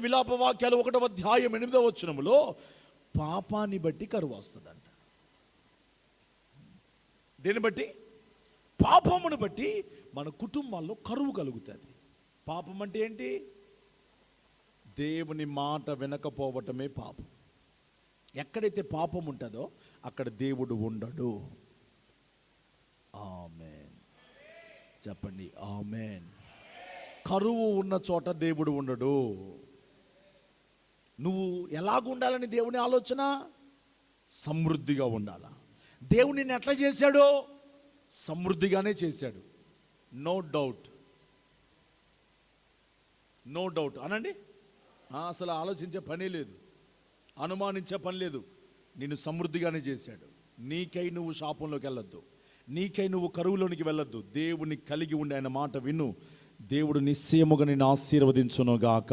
విలాప వాక్యాలు 1వ అధ్యాయం 8వ వచనములో పాపాన్ని బట్టి కరువు వస్తుందంట. దేన్ని బట్టి? పాపమును బట్టి మన కుటుంబాల్లో కరువు కలుగుతుంది. పాపం అంటే ఏంటి? దేవుని మాట వినకపోవటమే పాపం. ఎక్కడైతే పాపం ఉంటుందో అక్కడ దేవుడు ఉండడు. ఆమేన్ చెప్పండి, ఆమేన్. కరువు ఉన్న చోట దేవుడు ఉండడు. నువ్వు ఎలాగుండాలని దేవుని ఆలోచన? సమృద్ధిగా ఉండాలా. దేవుడు నిన్ను ఎట్లా చేశాడో సమృద్ధిగానే చేశాడు. నో డౌట్, నో డౌట్ అనండి. అసలు ఆలోచించే పని లేదు, అనుమానించే పని లేదు. నిన్ను సమృద్ధిగానే చేశాడు. నీకై నువ్వు శాపంలోకి వెళ్ళొద్దు, నీకై నువ్వు కరువులోనికి వెళ్ళొద్దు. దేవుని కలిగి ఉండి ఆయన మాట విను. దేవుడు నిశ్చయముగా నిన్ను ఆశీర్వదించునుగాక.